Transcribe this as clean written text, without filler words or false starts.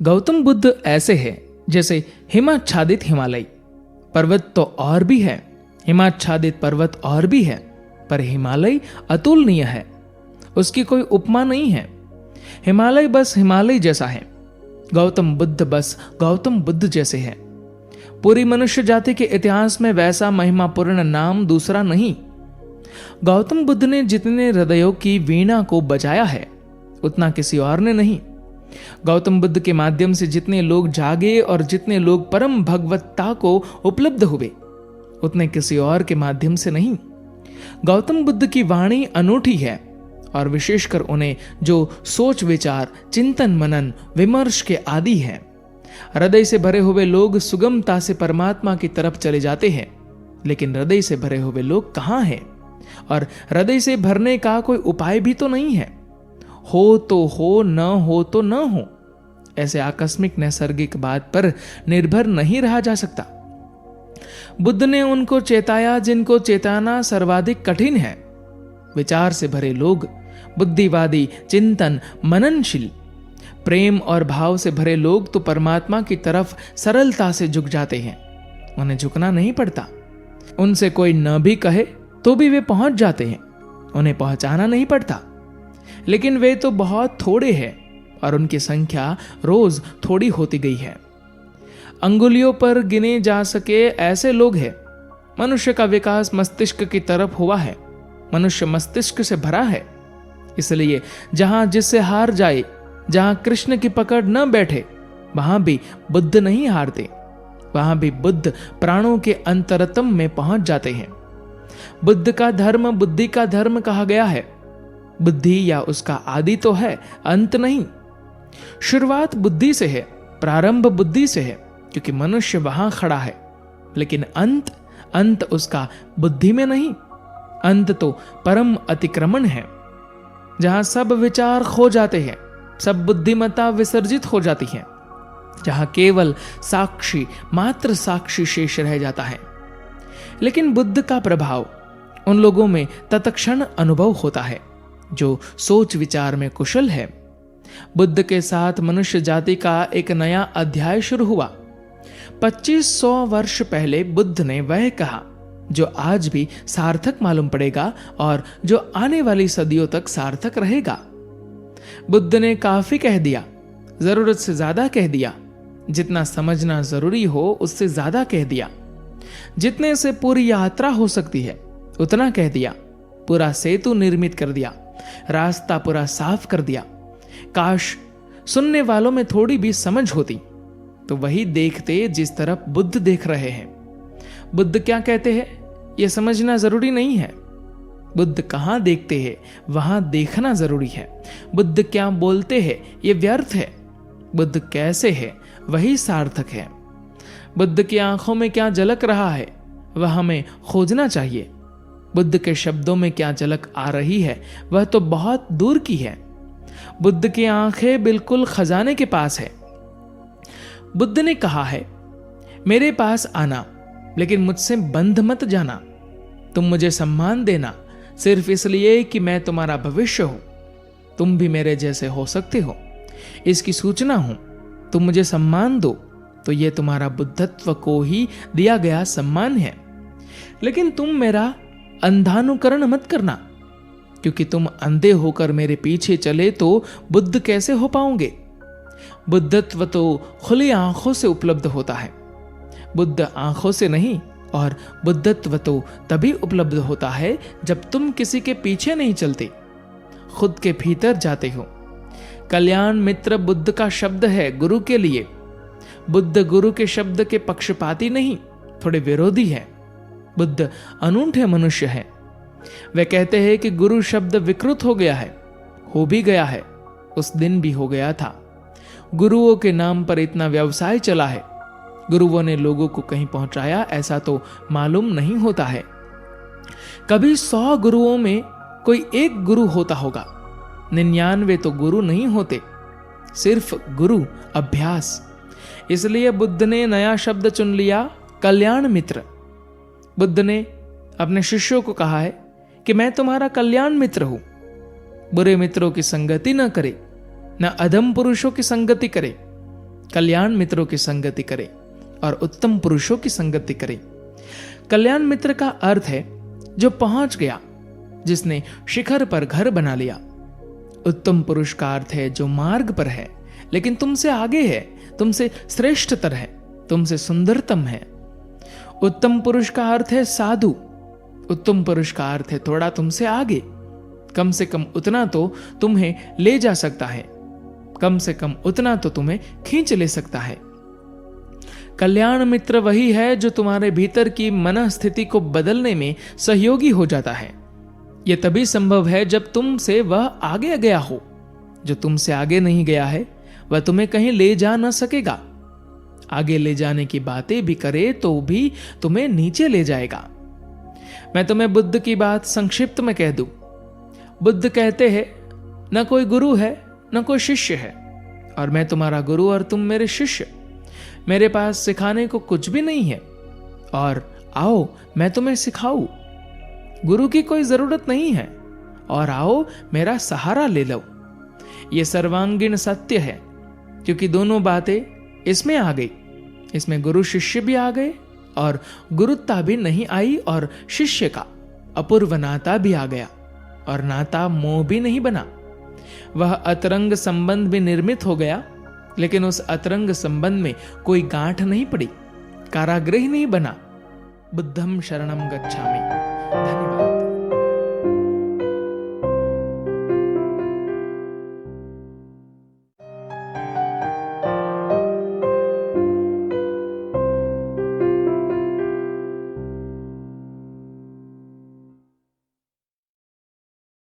गौतम बुद्ध ऐसे हैं जैसे हिमाच्छादित हिमालय। पर्वत तो और भी है, हिमाच्छादित पर्वत और भी है, पर हिमालय अतुलनीय है, उसकी कोई उपमा नहीं है। हिमालय बस हिमालय जैसा है, गौतम बुद्ध बस गौतम बुद्ध जैसे हैं। पूरी मनुष्य जाति के इतिहास में वैसा महिमापूर्ण नाम दूसरा नहीं। गौतम बुद्ध ने जितने हृदयों की वीणा को बजाया है उतना किसी और ने नहीं। गौतम बुद्ध के माध्यम से जितने लोग जागे और जितने लोग परम भगवत्ता को उपलब्ध हुए उतने किसी और के माध्यम से नहीं। गौतम बुद्ध की वाणी अनूठी है और विशेषकर उन्हें जो सोच विचार चिंतन मनन विमर्श के आदि हैं। हृदय से भरे हुए लोग सुगमता से परमात्मा की तरफ चले जाते हैं, लेकिन हृदय से भरे हुए लोग कहाँ हैं? और हृदय से भरने का कोई उपाय भी तो नहीं है। हो तो हो, न हो तो न हो, ऐसे आकस्मिक नैसर्गिक बात पर निर्भर नहीं रहा जा सकता। बुद्ध ने उनको चेताया जिनको चेताना सर्वाधिक कठिन है। विचार से भरे लोग, बुद्धिवादी, चिंतन मननशील, प्रेम और भाव से भरे लोग तो परमात्मा की तरफ सरलता से झुक जाते हैं। उन्हें झुकना नहीं पड़ता। उनसे कोई न भी कहे तो भी वे पहुंच जाते हैं। उन्हें पहुंचाना नहीं पड़ता। लेकिन वे तो बहुत थोड़े हैं और उनकी संख्या रोज थोड़ी होती गई है। अंगुलियों पर गिने जा सके ऐसे लोग हैं। मनुष्य का विकास मस्तिष्क की तरफ हुआ है। मनुष्य मस्तिष्क से भरा है। इसलिए जहां जिससे हार जाए, जहां कृष्ण की पकड़ न बैठे, वहां भी बुद्ध नहीं हारते। वहां भी बुद्ध प्राणों के अंतरतम में पहुंच जाते हैं। बुद्ध का धर्म बुद्धि का धर्म कहा गया है। बुद्धि या उसका आदि तो है, अंत नहीं। शुरुआत बुद्धि से है, प्रारंभ बुद्धि से है, क्योंकि मनुष्य वहां खड़ा है। लेकिन अंत उसका बुद्धि में नहीं। अंत तो परम अतिक्रमण है, जहां सब विचार खो जाते हैं, सब बुद्धिमत्ता विसर्जित हो जाती है, जहां केवल साक्षी, मात्र साक्षी शेष रह जाता है। लेकिन बुद्ध का प्रभाव उन लोगों में तत्क्षण अनुभव होता है जो सोच विचार में कुशल है। बुद्ध के साथ मनुष्य जाति का एक नया अध्याय शुरू हुआ। 2500 वर्ष पहले बुद्ध ने वह कहा जो आज भी सार्थक मालूम पड़ेगा और जो आने वाली सदियों तक सार्थक रहेगा। बुद्ध ने काफी कह दिया, जरूरत से ज्यादा कह दिया, जितना समझना जरूरी हो उससे ज्यादा कह दिया, जितने से पूरी यात्रा हो सकती है उतना कह दिया, पूरा सेतु निर्मित कर दिया, रास्ता पूरा साफ कर दिया। काश सुनने वालों में थोड़ी भी समझ होती तो वही देखते जिस तरफ बुद्ध देख रहे हैं। बुद्ध क्या कहते हैं यह समझना जरूरी नहीं है। बुद्ध कहां देखते हैं वहां देखना जरूरी है। बुद्ध क्या बोलते हैं यह व्यर्थ है। बुद्ध कैसे है वही सार्थक है। बुद्ध की आंखों में क्या झलक रहा है वह हमें खोजना चाहिए। बुद्ध के शब्दों में क्या झलक आ रही है वह तो बहुत दूर की है। बुद्ध की आंखें बिल्कुल खजाने के पास है। बुद्ध ने कहा है, मेरे पास आना लेकिन मुझसे बंध मत जाना। तुम मुझे सम्मान देना सिर्फ इसलिए कि मैं तुम्हारा भविष्य हूं। तुम भी मेरे जैसे हो सकते हो, इसकी सूचना हूं। तुम मुझे सम्मान दो तो यह तुम्हारा बुद्धत्व को ही दिया गया सम्मान है। लेकिन तुम मेरा अंधानुकरण मत करना, क्योंकि तुम अंधे होकर मेरे पीछे चले तो बुद्ध कैसे हो पाओगे। बुद्धत्व तो खुली आंखों से उपलब्ध होता है। बुद्ध आंखों से नहीं, और बुद्धत्व तो तभी उपलब्ध होता है जब तुम किसी के पीछे नहीं चलते, खुद के भीतर जाते हो। कल्याण मित्र बुद्ध का शब्द है गुरु के लिए। बुद्ध गुरु के शब्द के पक्षपाती नहीं, थोड़े विरोधी है। बुद्ध अनूठे मनुष्य है। वे कहते हैं कि गुरु शब्द विकृत हो गया है, हो भी गया है, उस दिन भी हो गया था। गुरुओं के नाम पर इतना व्यवसाय चला है। गुरुओं ने लोगों को कहीं पहुंचाया ऐसा तो मालूम नहीं होता है। कभी 100 गुरुओं में कोई एक गुरु होता होगा, 99 तो गुरु नहीं होते, सिर्फ गुरु अभ्यास। इसलिए बुद्ध ने नया शब्द चुन लिया, कल्याण मित्र। बुद्ध ने अपने शिष्यों को कहा है कि मैं तुम्हारा कल्याण मित्र हूं। बुरे मित्रों की संगति न करे, न अधम पुरुषों की संगति करे, कल्याण मित्रों की संगति करें और उत्तम पुरुषों की संगति करें। कल्याण मित्र का अर्थ है जो पहुंच गया, जिसने शिखर पर घर बना लिया। उत्तम पुरुष का अर्थ है जो मार्ग पर है लेकिन तुमसे आगे है, तुमसे श्रेष्ठतर है, तुमसे सुंदरतम है। उत्तम पुरुष का अर्थ है साधु। उत्तम पुरुष का अर्थ है थोड़ा तुमसे आगे, कम से कम उतना तो तुम्हें ले जा सकता है, कम से कम उतना तो तुम्हें खींच ले सकता है। कल्याण मित्र वही है जो तुम्हारे भीतर की मनस्थिति को बदलने में सहयोगी हो जाता है। यह तभी संभव है जब तुमसे वह आगे गया हो। जो तुमसे आगे नहीं गया है वह तुम्हें कहीं ले जा न सकेगा। आगे ले जाने की बातें भी करे तो भी तुम्हें नीचे ले जाएगा। मैं तुम्हें बुद्ध की बात संक्षिप्त में कह दूं। बुद्ध कहते हैं, न कोई गुरु है न कोई शिष्य है, और मैं तुम्हारा गुरु और तुम मेरे शिष्य। मेरे पास सिखाने को कुछ भी नहीं है, और आओ मैं तुम्हें सिखाऊं। गुरु की कोई जरूरत नहीं है, और आओ मेरा सहारा ले लो। यह सर्वांगीण सत्य है, क्योंकि दोनों बातें इसमें आ गई। इसमें गुरु शिष्य भी आ गए और गुरुता भी नहीं आई, और शिष्य का अपूर्व नाता भी आ गया, और नाता मोह भी नहीं बना। वह अतरंग संबंध भी निर्मित हो गया, लेकिन उस अतरंग संबंध में कोई गांठ नहीं पड़ी, कारागृह नहीं बना। बुद्धम शरणम गच्छामि। धन्यवाद।